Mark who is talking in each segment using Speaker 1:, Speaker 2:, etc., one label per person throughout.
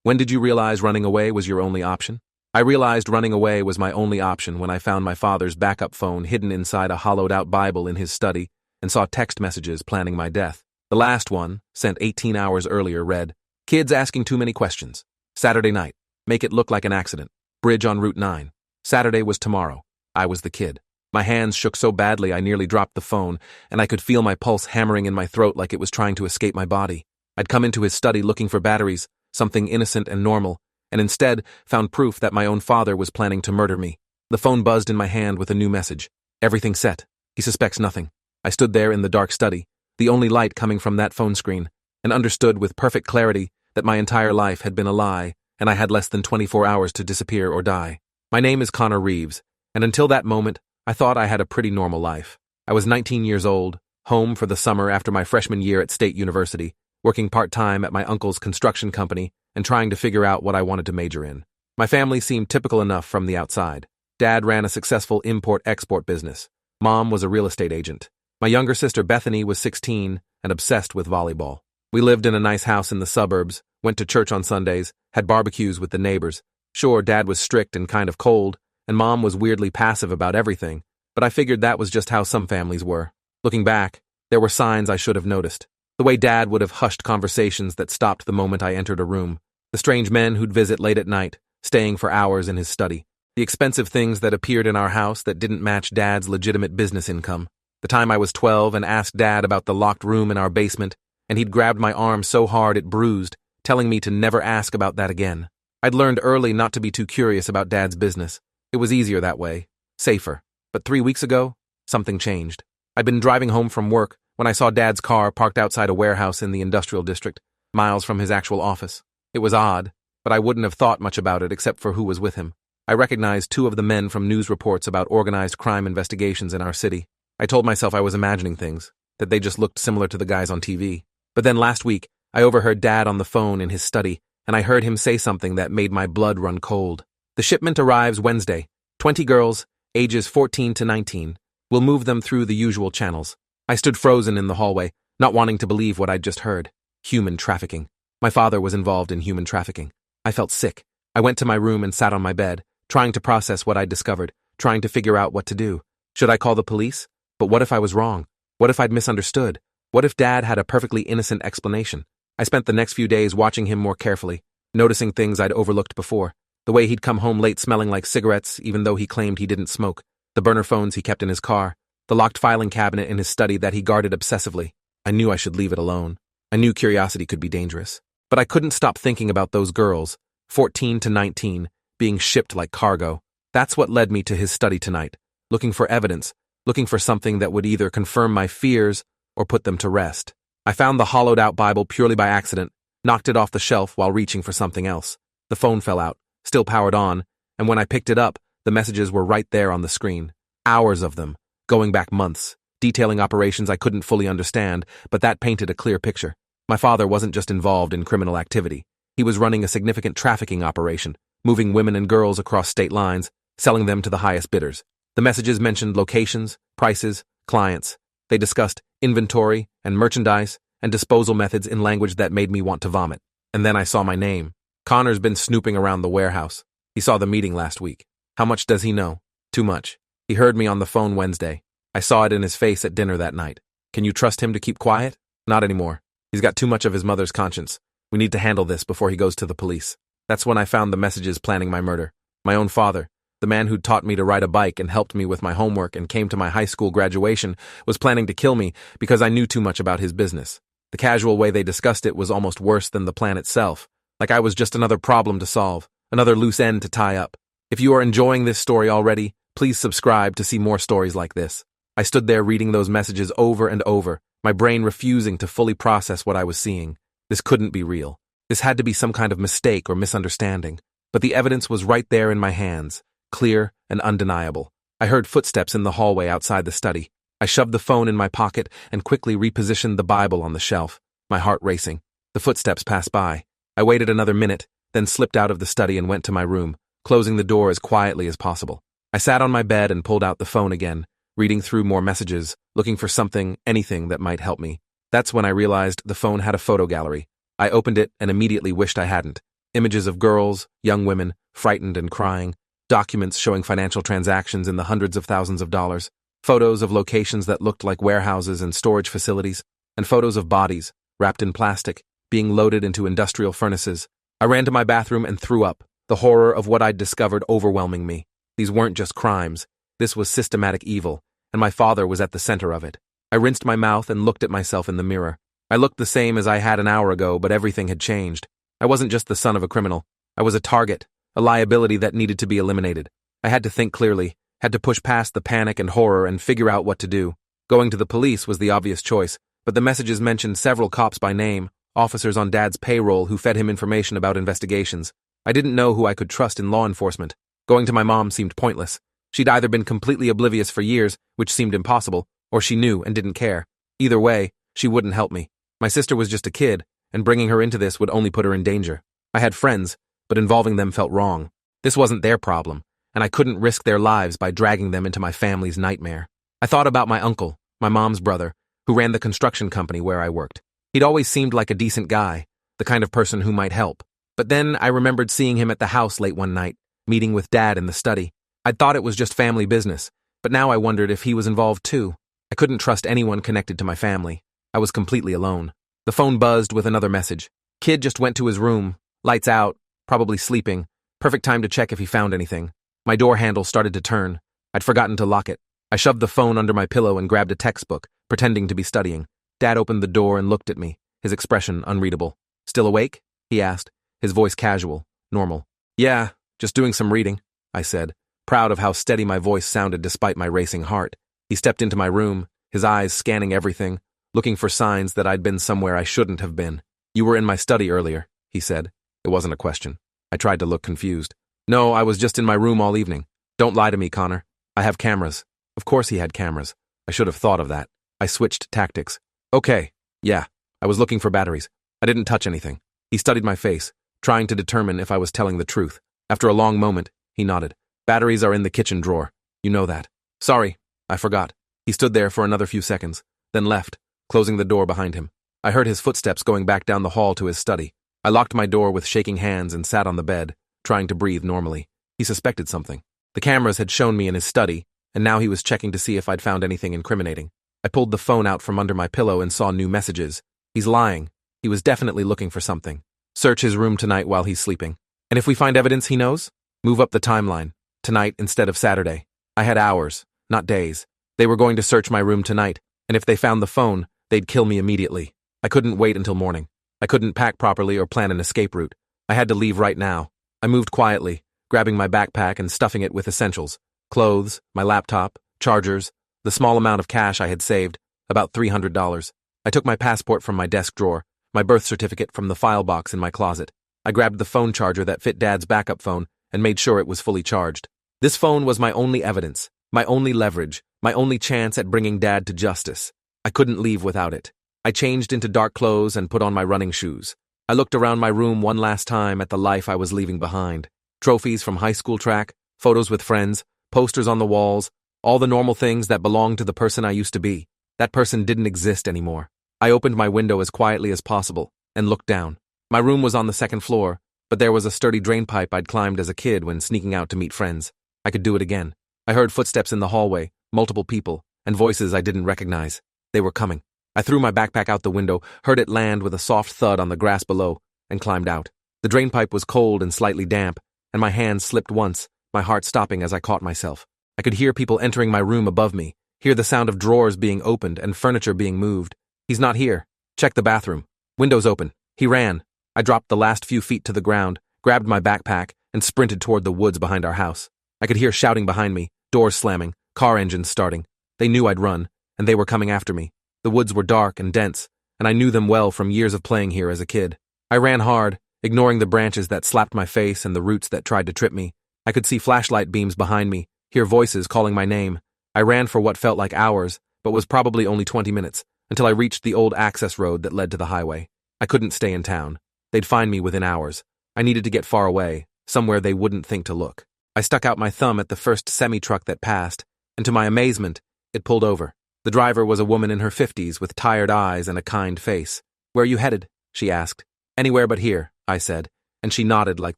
Speaker 1: When did you realize running away was your only option? I realized running away was my only option when I found my father's backup phone hidden inside a hollowed-out Bible in his study and saw text messages planning my death. The last one, sent 18 hours earlier, read, "Kids asking too many questions. Saturday night. Make it look like an accident. Bridge on Route 9. Saturday was tomorrow. I was the kid." My hands shook so badly I nearly dropped the phone, and I could feel my pulse hammering in my throat like it was trying to escape my body. I'd come into his study looking for batteries, something innocent and normal, and instead found proof that my own father was planning to murder me. The phone buzzed in my hand with a new message. "Everything set. He suspects nothing." I stood there in the dark study, the only light coming from that phone screen, and understood with perfect clarity that my entire life had been a lie, and I had less than 24 hours to disappear or die. My name is Connor Reeves, and until that moment, I thought I had a pretty normal life. I was 19 years old, home for the summer after my freshman year at State University, working part-time at my uncle's construction company and trying to figure out what I wanted to major in. My family seemed typical enough from the outside. Dad ran a successful import-export business. Mom was a real estate agent. My younger sister Bethany was 16 and obsessed with volleyball. We lived in a nice house in the suburbs, went to church on Sundays, had barbecues with the neighbors. Sure, Dad was strict and kind of cold, and Mom was weirdly passive about everything, but I figured that was just how some families were. Looking back, there were signs I should have noticed. The way Dad would have hushed conversations that stopped the moment I entered a room. The strange men who'd visit late at night, staying for hours in his study. The expensive things that appeared in our house that didn't match Dad's legitimate business income. The time I was 12 and asked Dad about the locked room in our basement, and he'd grabbed my arm so hard it bruised, telling me to never ask about that again. I'd learned early not to be too curious about Dad's business. It was easier that way, safer. But 3 weeks ago, something changed. I'd been driving home from work when I saw Dad's car parked outside a warehouse in the industrial district, miles from his actual office. It was odd, but I wouldn't have thought much about it except for who was with him. I recognized 2 of the men from news reports about organized crime investigations in our city. I told myself I was imagining things, that they just looked similar to the guys on TV. But then last week, I overheard Dad on the phone in his study, and I heard him say something that made my blood run cold. "The shipment arrives Wednesday. 20 girls, ages 14 to 19. We'll move them through the usual channels." I stood frozen in the hallway, not wanting to believe what I'd just heard. Human trafficking. My father was involved in human trafficking. I felt sick. I went to my room and sat on my bed, trying to process what I'd discovered, trying to figure out what to do. Should I call the police? But what if I was wrong? What if I'd misunderstood? What if Dad had a perfectly innocent explanation? I spent the next few days watching him more carefully, noticing things I'd overlooked before. The way he'd come home late smelling like cigarettes even though he claimed he didn't smoke. The burner phones he kept in his car. The locked filing cabinet in his study that he guarded obsessively. I knew I should leave it alone. I knew curiosity could be dangerous. But I couldn't stop thinking about those girls, 14 to 19, being shipped like cargo. That's what led me to his study tonight, looking for evidence, looking for something that would either confirm my fears or put them to rest. I found the hollowed-out Bible purely by accident, knocked it off the shelf while reaching for something else. The phone fell out, still powered on, and when I picked it up, the messages were right there on the screen. Hours of them, going back months, detailing operations I couldn't fully understand, but that painted a clear picture. My father wasn't just involved in criminal activity. He was running a significant trafficking operation, moving women and girls across state lines, selling them to the highest bidders. The messages mentioned locations, prices, clients. They discussed inventory and merchandise and disposal methods in language that made me want to vomit. And then I saw my name. Connor's been snooping around the warehouse. He saw the meeting last week. How much does he know? Too much. He heard me on the phone Wednesday. I saw it in his face at dinner that night. Can you trust him to keep quiet? Not anymore. He's got too much of his mother's conscience. We need to handle this before he goes to the police. That's when I found the messages planning my murder. My own father, the man who'd taught me to ride a bike and helped me with my homework and came to my high school graduation, was planning to kill me because I knew too much about his business. The casual way they discussed it was almost worse than the plan itself, like I was just another problem to solve, another loose end to tie up. If you are enjoying this story already, please subscribe to see more stories like this. I stood there reading those messages over and over, my brain refusing to fully process what I was seeing. This couldn't be real. This had to be some kind of mistake or misunderstanding. But the evidence was right there in my hands, clear and undeniable. I heard footsteps in the hallway outside the study. I shoved the phone in my pocket and quickly repositioned the Bible on the shelf, my heart racing. The footsteps passed by. I waited another minute, then slipped out of the study and went to my room, closing the door as quietly as possible. I sat on my bed and pulled out the phone again, reading through more messages, looking for something, anything that might help me. That's when I realized the phone had a photo gallery. I opened it and immediately wished I hadn't. Images of girls, young women, frightened and crying, documents showing financial transactions in the hundreds of thousands of dollars, photos of locations that looked like warehouses and storage facilities, and photos of bodies, wrapped in plastic, being loaded into industrial furnaces. I ran to my bathroom and threw up, the horror of what I'd discovered overwhelming me. These weren't just crimes. This was systematic evil, and my father was at the center of it. I rinsed my mouth and looked at myself in the mirror. I looked the same as I had an hour ago, but everything had changed. I wasn't just the son of a criminal. I was a target, a liability that needed to be eliminated. I had to think clearly, had to push past the panic and horror and figure out what to do. Going to the police was the obvious choice, but the messages mentioned several cops by name, officers on Dad's payroll who fed him information about investigations. I didn't know who I could trust in law enforcement. Going to my mom seemed pointless. She'd either been completely oblivious for years, which seemed impossible, or she knew and didn't care. Either way, she wouldn't help me. My sister was just a kid, and bringing her into this would only put her in danger. I had friends, but involving them felt wrong. This wasn't their problem, and I couldn't risk their lives by dragging them into my family's nightmare. I thought about my uncle, my mom's brother, who ran the construction company where I worked. He'd always seemed like a decent guy, the kind of person who might help. But then I remembered seeing him at the house late one night, meeting with Dad in the study. I'd thought it was just family business, but now I wondered if he was involved too. I couldn't trust anyone connected to my family. I was completely alone. The phone buzzed with another message. Kid just went to his room, lights out, probably sleeping. Perfect time to check if he found anything. My door handle started to turn. I'd forgotten to lock it. I shoved the phone under my pillow and grabbed a textbook, pretending to be studying. Dad opened the door and looked at me, his expression unreadable. "Still awake?" he asked, his voice casual, normal. "Yeah, just doing some reading," I said, proud of how steady my voice sounded despite my racing heart. He stepped into my room, his eyes scanning everything, looking for signs that I'd been somewhere I shouldn't have been. "You were in my study earlier," he said. It wasn't a question. I tried to look confused. "No, I was just in my room all evening. Don't lie to me, Connor. I have cameras." Of course he had cameras. I should have thought of that. I switched tactics. "Okay, yeah, I was looking for batteries. I didn't touch anything." He studied my face, trying to determine if I was telling the truth. After a long moment, he nodded. "Batteries are in the kitchen drawer. You know that." "Sorry, I forgot." He stood there for another few seconds, then left, closing the door behind him. I heard his footsteps going back down the hall to his study. I locked my door with shaking hands and sat on the bed, trying to breathe normally. He suspected something. The cameras had shown me in his study, and now he was checking to see if I'd found anything incriminating. I pulled the phone out from under my pillow and saw new messages. He's lying. He was definitely looking for something. "Search his room tonight while he's sleeping. And if we find evidence he knows, move up the timeline. Tonight instead of Saturday." I had hours, not days. They were going to search my room tonight, and if they found the phone, they'd kill me immediately. I couldn't wait until morning. I couldn't pack properly or plan an escape route. I had to leave right now. I moved quietly, grabbing my backpack and stuffing it with essentials. Clothes, my laptop, chargers, the small amount of cash I had saved, about $300. I took my passport from my desk drawer, my birth certificate from the file box in my closet. I grabbed the phone charger that fit Dad's backup phone and made sure it was fully charged. This phone was my only evidence, my only leverage, my only chance at bringing Dad to justice. I couldn't leave without it. I changed into dark clothes and put on my running shoes. I looked around my room one last time at the life I was leaving behind. Trophies from high school track, photos with friends, posters on the walls, all the normal things that belonged to the person I used to be. That person didn't exist anymore. I opened my window as quietly as possible and looked down. My room was on the second floor, but there was a sturdy drain pipe I'd climbed as a kid when sneaking out to meet friends. I could do it again. I heard footsteps in the hallway, multiple people, and voices I didn't recognize. They were coming. I threw my backpack out the window, heard it land with a soft thud on the grass below, and climbed out. The drain pipe was cold and slightly damp, and my hand slipped once, my heart stopping as I caught myself. I could hear people entering my room above me, hear the sound of drawers being opened and furniture being moved. "He's not here. Check the bathroom. Windows open." He ran. I dropped the last few feet to the ground, grabbed my backpack, and sprinted toward the woods behind our house. I could hear shouting behind me, doors slamming, car engines starting. They knew I'd run, and they were coming after me. The woods were dark and dense, and I knew them well from years of playing here as a kid. I ran hard, ignoring the branches that slapped my face and the roots that tried to trip me. I could see flashlight beams behind me, hear voices calling my name. I ran for what felt like hours, but was probably only 20 minutes, until I reached the old access road that led to the highway. I couldn't stay in town. They'd find me within hours. I needed to get far away, somewhere they wouldn't think to look. I stuck out my thumb at the first semi-truck that passed, and to my amazement, it pulled over. The driver was a woman in her 50s with tired eyes and a kind face. "Where are you headed?" she asked. "Anywhere but here," I said, and she nodded like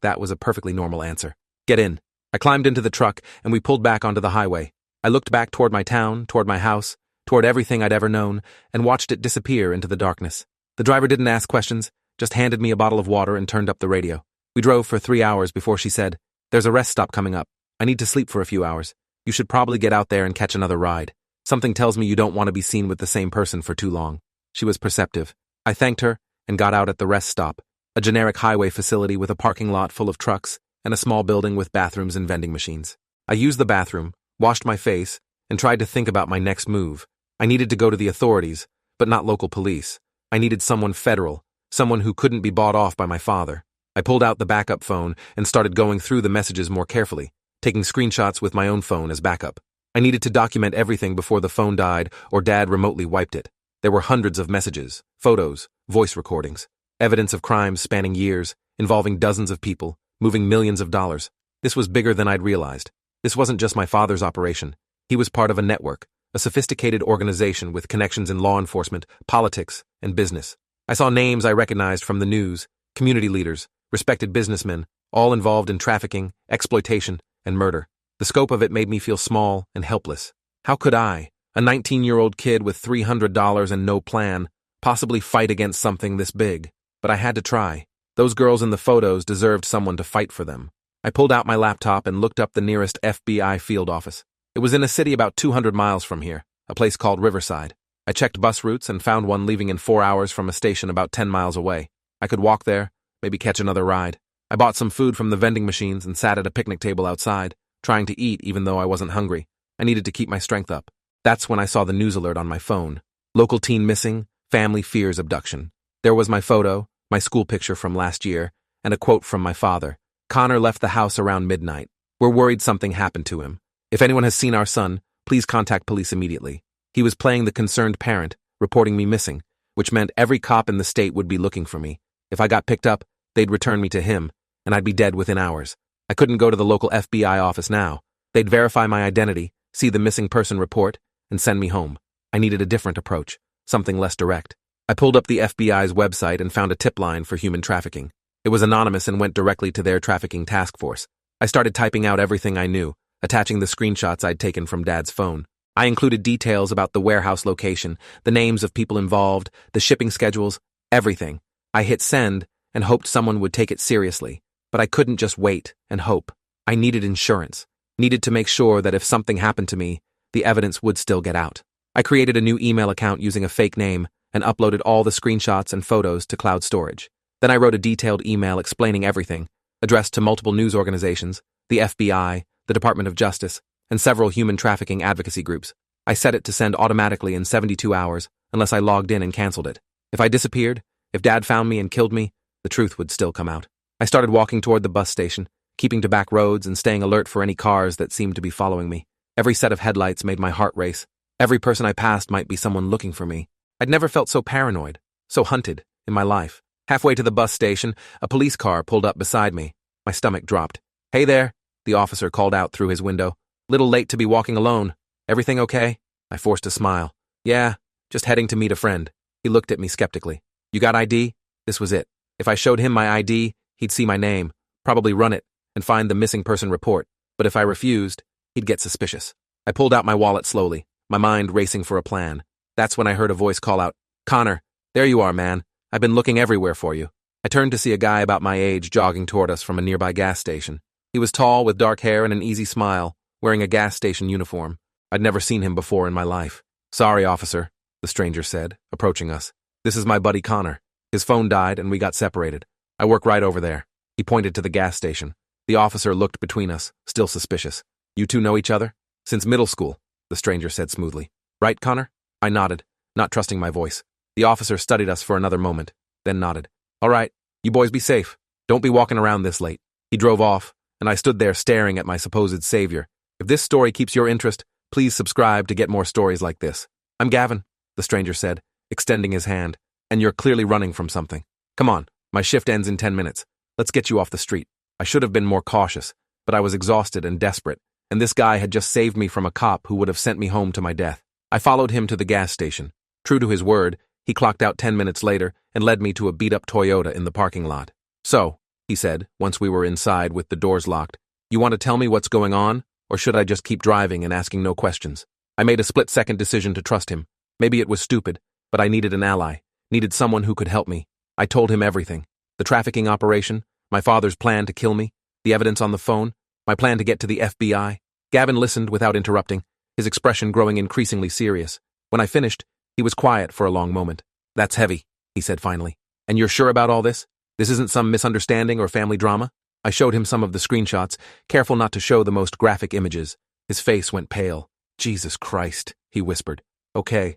Speaker 1: that was a perfectly normal answer. Get in. I climbed into the truck, and we pulled back onto the highway. I looked back toward my town, toward my house, toward everything I'd ever known, and watched it disappear into the darkness. The driver didn't ask questions, just handed me a bottle of water and turned up the radio. We drove for 3 hours before she said, "There's a rest stop coming up. I need to sleep for a few hours. You should probably get out there and catch another ride. Something tells me you don't want to be seen with the same person for too long." She was perceptive. I thanked her and got out at the rest stop, a generic highway facility with a parking lot full of trucks and a small building with bathrooms and vending machines. I used the bathroom, washed my face, and tried to think about my next move. I needed to go to the authorities, but not local police. I needed someone federal, someone who couldn't be bought off by my father. I pulled out the backup phone and started going through the messages more carefully, taking screenshots with my own phone as backup. I needed to document everything before the phone died or Dad remotely wiped it. There were hundreds of messages, photos, voice recordings, evidence of crimes spanning years, involving dozens of people, moving millions of dollars. This was bigger than I'd realized. This wasn't just my father's operation. He was part of a network, a sophisticated organization with connections in law enforcement, politics, and business. I saw names I recognized from the news, community leaders, respected businessmen, all involved in trafficking, exploitation, and murder. The scope of it made me feel small and helpless. How could I, a 19-year-old kid with $300 and no plan, possibly fight against something this big? But I had to try. Those girls in the photos deserved someone to fight for them. I pulled out my laptop and looked up the nearest FBI field office. It was in a city about 200 miles from here, a place called Riverside. I checked bus routes and found one leaving in 4 hours from a station about 10 miles away. I could walk there, maybe catch another ride. I bought some food from the vending machines and sat at a picnic table outside, trying to eat even though I wasn't hungry. I needed to keep my strength up. That's when I saw the news alert on my phone. Local teen missing, family fears abduction. There was my photo, my school picture from last year, and a quote from my father. Connor left the house around midnight. We're worried something happened to him. If anyone has seen our son, please contact police immediately. He was playing the concerned parent, reporting me missing, which meant every cop in the state would be looking for me. If I got picked up, they'd return me to him, and I'd be dead within hours. I couldn't go to the local FBI office now. They'd verify my identity, see the missing person report, and send me home. I needed a different approach, something less direct. I pulled up the FBI's website and found a tip line for human trafficking. It was anonymous and went directly to their trafficking task force. I started typing out everything I knew, attaching the screenshots I'd taken from Dad's phone. I included details about the warehouse location, the names of people involved, the shipping schedules, everything. I hit send and hoped someone would take it seriously. But I couldn't just wait and hope. I needed insurance, needed to make sure that if something happened to me, the evidence would still get out. I created a new email account using a fake name and uploaded all the screenshots and photos to cloud storage. Then I wrote a detailed email explaining everything, addressed to multiple news organizations, the FBI, the Department of Justice, and several human trafficking advocacy groups. I set it to send automatically in 72 hours unless I logged in and canceled it. If I disappeared, if Dad found me and killed me, the truth would still come out. I started walking toward the bus station, keeping to back roads and staying alert for any cars that seemed to be following me. Every set of headlights made my heart race. Every person I passed might be someone looking for me. I'd never felt so paranoid, so hunted, in my life. Halfway to the bus station, a police car pulled up beside me. My stomach dropped. "Hey there," the officer called out through his window. "Little late to be walking alone. Everything okay?" I forced a smile. "Yeah, just heading to meet a friend." He looked at me skeptically. "You got ID?" This was it. If I showed him my ID, he'd see my name, probably run it, and find the missing person report. But if I refused, he'd get suspicious. I pulled out my wallet slowly, my mind racing for a plan. That's when I heard a voice call out, "Connor, there you are, man. I've been looking everywhere for you." I turned to see a guy about my age jogging toward us from a nearby gas station. He was tall with dark hair and an easy smile, wearing a gas station uniform. I'd never seen him before in my life. "Sorry, officer," the stranger said, approaching us. "This is my buddy Connor. His phone died and we got separated. I work right over there." He pointed to the gas station. The officer looked between us, still suspicious. "You two know each other?" "Since middle school," the stranger said smoothly. "Right, Connor?" I nodded, not trusting my voice. The officer studied us for another moment, then nodded. "All right, you boys be safe. Don't be walking around this late." He drove off, and I stood there staring at my supposed savior. If this story keeps your interest, please subscribe to get more stories like this. "I'm Gavin," the stranger said, extending his hand, "and you're clearly running from something. Come on, my shift ends in 10 minutes. Let's get you off the street." I should have been more cautious, but I was exhausted and desperate, and this guy had just saved me from a cop who would have sent me home to my death. I followed him to the gas station. True to his word, he clocked out 10 minutes later and led me to a beat-up Toyota in the parking lot. "So, he said, once we were inside with the doors locked. You want to tell me what's going on, or should I just keep driving and asking no questions? I made a split-second decision to trust him. Maybe it was stupid, but I needed an ally, needed someone who could help me. I told him everything. The trafficking operation, my father's plan to kill me, the evidence on the phone, my plan to get to the FBI. Gavin listened without interrupting, his expression growing increasingly serious. When I finished, he was quiet for a long moment. That's heavy, he said finally. And you're sure about all this? This isn't some misunderstanding or family drama? I showed him some of the screenshots, careful not to show the most graphic images. His face went pale. Jesus Christ, he whispered. Okay.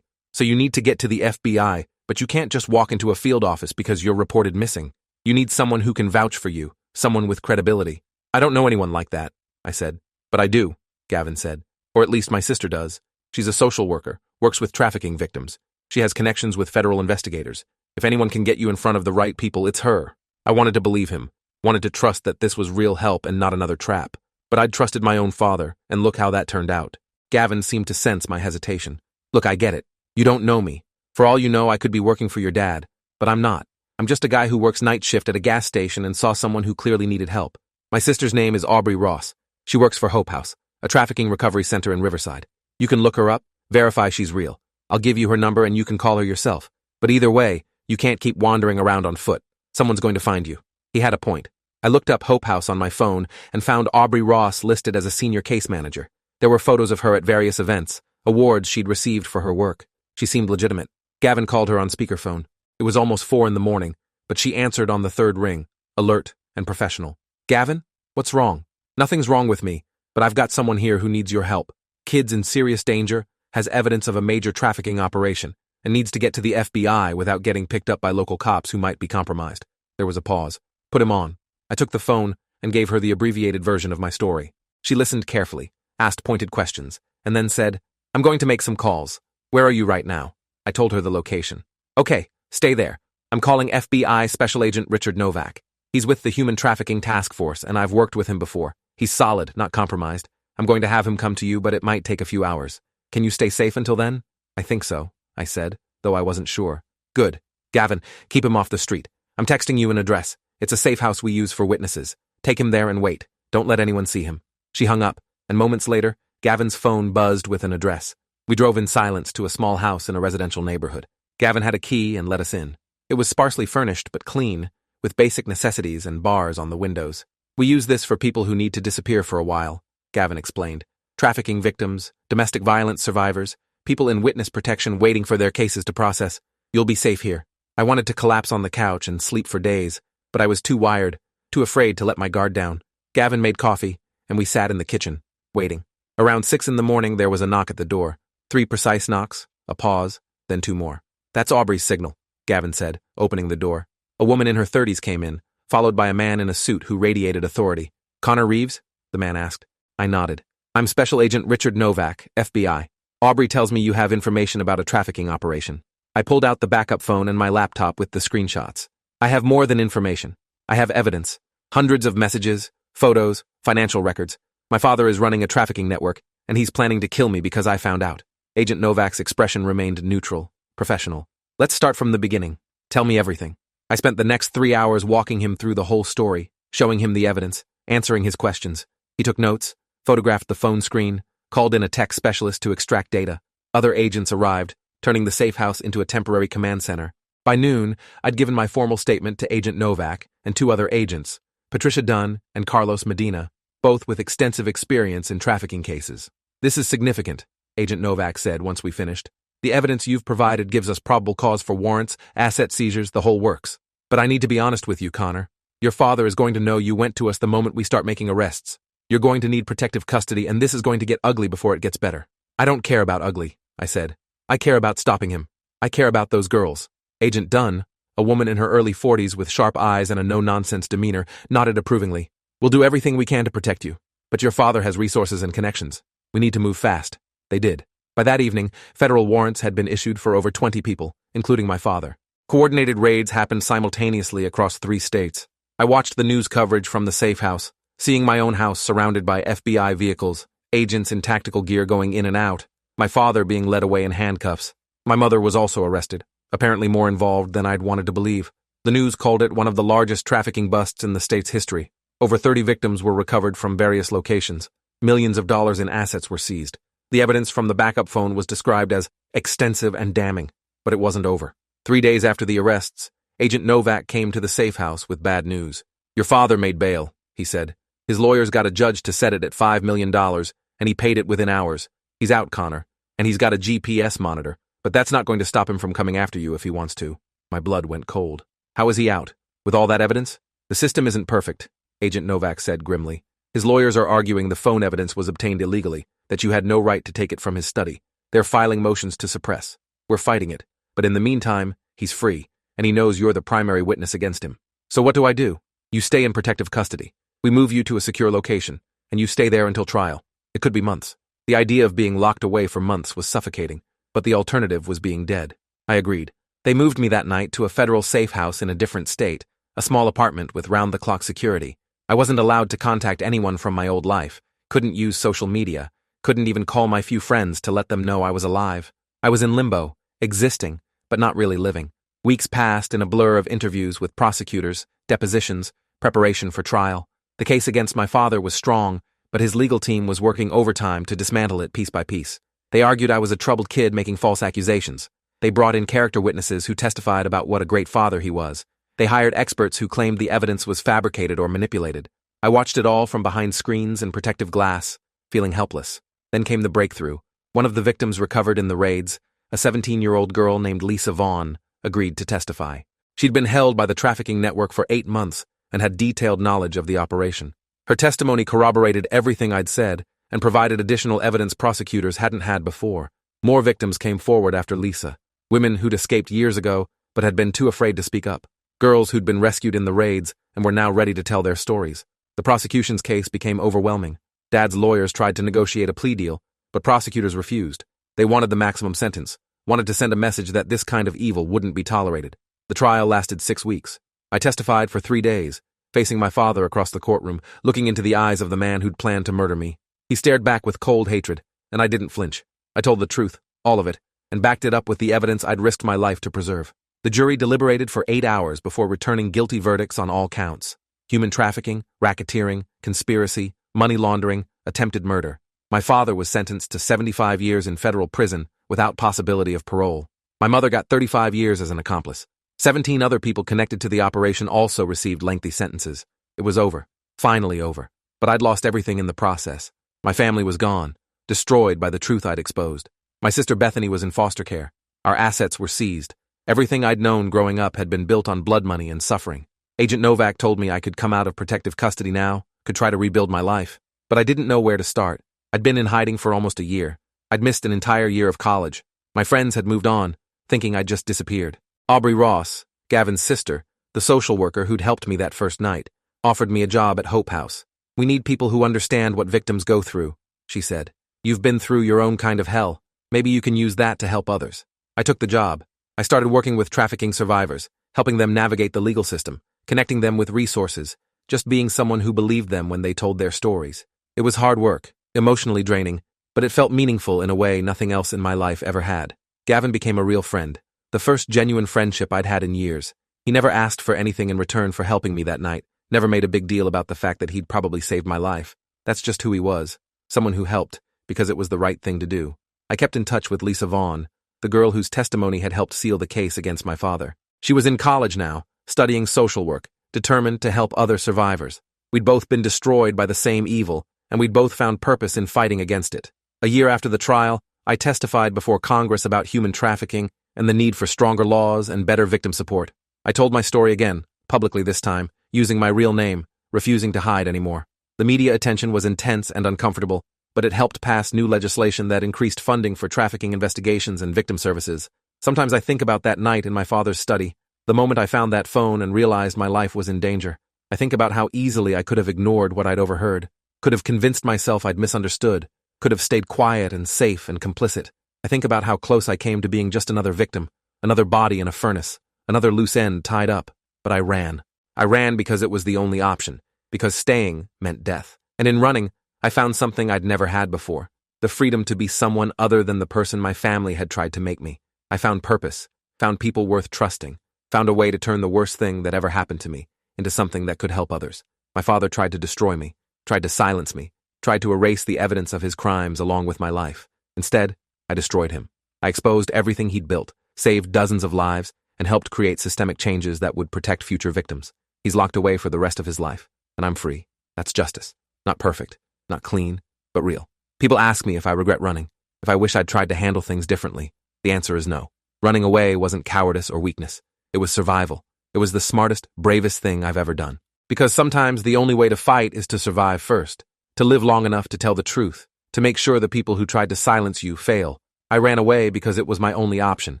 Speaker 1: So you need to get to the FBI, but you can't just walk into a field office because you're reported missing. You need someone who can vouch for you, someone with credibility. I don't know anyone like that, I said. But I do, Gavin said. Or at least my sister does. She's a social worker, works with trafficking victims. She has connections with federal investigators. If anyone can get you in front of the right people, it's her. I wanted to believe him, wanted to trust that this was real help and not another trap. But I'd trusted my own father, and look how that turned out. Gavin seemed to sense my hesitation. Look, I get it. You don't know me. For all you know, I could be working for your dad. But I'm not. I'm just a guy who works night shift at a gas station and saw someone who clearly needed help. My sister's name is Aubrey Ross. She works for Hope House, a trafficking recovery center in Riverside. You can look her up, verify she's real. I'll give you her number and you can call her yourself. But either way, you can't keep wandering around on foot. Someone's going to find you. He had a point. I looked up Hope House on my phone and found Aubrey Ross listed as a senior case manager. There were photos of her at various events, awards she'd received for her work. She seemed legitimate. Gavin called her on speakerphone. It was almost 4 a.m, but she answered on the third ring, alert and professional. Gavin? What's wrong? Nothing's wrong with me, but I've got someone here who needs your help. Kid's in serious danger, has evidence of a major trafficking operation, and needs to get to the FBI without getting picked up by local cops who might be compromised. There was a pause. Put him on. I took the phone and gave her the abbreviated version of my story. She listened carefully, asked pointed questions, and then said, I'm going to make some calls. Where are you right now? I told her the location. Okay, stay there. I'm calling FBI Special Agent Richard Novak. He's with the Human Trafficking Task Force, and I've worked with him before. He's solid, not compromised. I'm going to have him come to you, but it might take a few hours. Can you stay safe until then? I think so, I said, though I wasn't sure. Good. Gavin, keep him off the street. I'm texting you an address. It's a safe house we use for witnesses. Take him there and wait. Don't let anyone see him. She hung up, and moments later, Gavin's phone buzzed with an address. We drove in silence to a small house in a residential neighborhood. Gavin had a key and let us in. It was sparsely furnished but clean, with basic necessities and bars on the windows. We use this for people who need to disappear for a while, Gavin explained. Trafficking victims, domestic violence survivors, people in witness protection waiting for their cases to process. You'll be safe here. I wanted to collapse on the couch and sleep for days, but I was too wired, too afraid to let my guard down. Gavin made coffee, and we sat in the kitchen, waiting. Around 6 a.m, there was a knock at the door. 3 precise knocks, a pause, then 2 more. That's Aubrey's signal, Gavin said, opening the door. A woman in her 30s came in, followed by a man in a suit who radiated authority. Connor Reeves? The man asked. I nodded. I'm Special Agent Richard Novak, FBI. Aubrey tells me you have information about a trafficking operation. I pulled out the backup phone and my laptop with the screenshots. I have more than information. I have evidence. Hundreds of messages, photos, financial records. My father is running a trafficking network, and he's planning to kill me because I found out. Agent Novak's expression remained neutral, professional. Let's start from the beginning. Tell me everything. I spent the next 3 hours walking him through the whole story, showing him the evidence, answering his questions. He took notes, photographed the phone screen, called in a tech specialist to extract data. Other agents arrived, turning the safe house into a temporary command center. By noon, I'd given my formal statement to Agent Novak and 2 other agents, Patricia Dunn and Carlos Medina, both with extensive experience in trafficking cases. This is significant, Agent Novak said once we finished. The evidence you've provided gives us probable cause for warrants, asset seizures, the whole works. But I need to be honest with you, Connor. Your father is going to know you went to us the moment we start making arrests. You're going to need protective custody, and this is going to get ugly before it gets better. I don't care about ugly, I said. I care about stopping him. I care about those girls. Agent Dunn, a woman in her early 40s with sharp eyes and a no-nonsense demeanor, nodded approvingly. We'll do everything we can to protect you. But your father has resources and connections. We need to move fast. They did. By that evening, federal warrants had been issued for over 20 people, including my father. Coordinated raids happened simultaneously across 3 states. I watched the news coverage from the safe house, seeing my own house surrounded by FBI vehicles, agents in tactical gear going in and out, my father being led away in handcuffs. My mother was also arrested, apparently more involved than I'd wanted to believe. The news called it one of the largest trafficking busts in the state's history. Over 30 victims were recovered from various locations. Millions of dollars in assets were seized. The evidence from the backup phone was described as extensive and damning, but it wasn't over. 3 days after the arrests, Agent Novak came to the safe house with bad news. "Your father made bail," he said. "His lawyers got a judge to set it at $5 million, and he paid it within hours. He's out, Connor, and he's got a GPS monitor, but that's not going to stop him from coming after you if he wants to." My blood went cold. "How is he out? With all that evidence?" "The system isn't perfect," Agent Novak said grimly. "His lawyers are arguing the phone evidence was obtained illegally, that you had no right to take it from his study. They're filing motions to suppress. We're fighting it, but in the meantime, he's free, and he knows you're the primary witness against him. So what do I do? You stay in protective custody. We move you to a secure location, and you stay there until trial. It could be months." The idea of being locked away for months was suffocating, but the alternative was being dead. I agreed. They moved me that night to a federal safe house in a different state, a small apartment with round-the-clock security. I wasn't allowed to contact anyone from my old life, couldn't use social media, couldn't even call my few friends to let them know I was alive. I was in limbo, existing, but not really living. Weeks passed in a blur of interviews with prosecutors, depositions, preparation for trial. The case against my father was strong, but his legal team was working overtime to dismantle it piece by piece. They argued I was a troubled kid making false accusations. They brought in character witnesses who testified about what a great father he was. They hired experts who claimed the evidence was fabricated or manipulated. I watched it all from behind screens and protective glass, feeling helpless. Then came the breakthrough. One of the victims recovered in the raids, a 17-year-old girl named Lisa Vaughn, agreed to testify. She'd been held by the trafficking network for 8 months and had detailed knowledge of the operation. Her testimony corroborated everything I'd said and provided additional evidence prosecutors hadn't had before. More victims came forward after Lisa. Women who'd escaped years ago but had been too afraid to speak up. Girls who'd been rescued in the raids and were now ready to tell their stories. The prosecution's case became overwhelming. Dad's lawyers tried to negotiate a plea deal, but prosecutors refused. They wanted the maximum sentence, wanted to send a message that this kind of evil wouldn't be tolerated. The trial lasted 6 weeks. I testified for 3 days, facing my father across the courtroom, looking into the eyes of the man who'd planned to murder me. He stared back with cold hatred, and I didn't flinch. I told the truth, all of it, and backed it up with the evidence I'd risked my life to preserve. The jury deliberated for 8 hours before returning guilty verdicts on all counts: human trafficking, racketeering, conspiracy, money laundering, attempted murder. My father was sentenced to 75 years in federal prison without possibility of parole. My mother got 35 years as an accomplice. 17 other people connected to the operation also received lengthy sentences. It was over. Finally over. But I'd lost everything in the process. My family was gone, destroyed by the truth I'd exposed. My sister Bethany was in foster care. Our assets were seized. Everything I'd known growing up had been built on blood money and suffering. Agent Novak told me I could come out of protective custody now, could try to rebuild my life. But I didn't know where to start. I'd been in hiding for almost a year. I'd missed an entire year of college. My friends had moved on, thinking I'd just disappeared. Aubrey Ross, Gavin's sister, the social worker who'd helped me that first night, offered me a job at Hope House. "We need people who understand what victims go through," she said. "You've been through your own kind of hell. Maybe you can use that to help others." I took the job. I started working with trafficking survivors, helping them navigate the legal system, connecting them with resources, just being someone who believed them when they told their stories. It was hard work, emotionally draining, but it felt meaningful in a way nothing else in my life ever had. Gavin became a real friend, the first genuine friendship I'd had in years. He never asked for anything in return for helping me that night, never made a big deal about the fact that he'd probably saved my life. That's just who he was, someone who helped, because it was the right thing to do. I kept in touch with Lisa Vaughn, the girl whose testimony had helped seal the case against my father. She was in college now, studying social work, determined to help other survivors. We'd both been destroyed by the same evil, and we'd both found purpose in fighting against it. A year after the trial, I testified before Congress about human trafficking and the need for stronger laws and better victim support. I told my story again, publicly this time, using my real name, refusing to hide anymore. The media attention was intense and uncomfortable, but it helped pass new legislation that increased funding for trafficking investigations and victim services. Sometimes I think about that night in my father's study, the moment I found that phone and realized my life was in danger. I think about how easily I could have ignored what I'd overheard, could have convinced myself I'd misunderstood, could have stayed quiet and safe and complicit. I think about how close I came to being just another victim, another body in a furnace, another loose end tied up. But I ran. I ran because it was the only option, because staying meant death. And in running, I found something I'd never had before, the freedom to be someone other than the person my family had tried to make me. I found purpose, found people worth trusting, Found a way to turn the worst thing that ever happened to me into something that could help others. My father tried to destroy me, tried to silence me, tried to erase the evidence of his crimes along with my life. Instead, I destroyed him. I exposed everything he'd built, saved dozens of lives, and helped create systemic changes that would protect future victims. He's locked away for the rest of his life, and I'm free. That's justice. Not perfect, not clean, but real. People ask me if I regret running, if I wish I'd tried to handle things differently. The answer is no. Running away wasn't cowardice or weakness. It was survival. It was the smartest, bravest thing I've ever done. Because sometimes the only way to fight is to survive first, to live long enough to tell the truth, to make sure the people who tried to silence you fail. I ran away because it was my only option,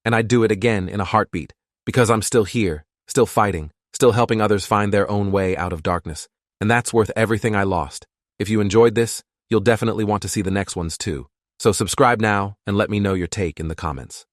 Speaker 1: and I'd do it again in a heartbeat, because I'm still here, still fighting, still helping others find their own way out of darkness. And that's worth everything I lost. If you enjoyed this, you'll definitely want to see the next ones too. So subscribe now and let me know your take in the comments.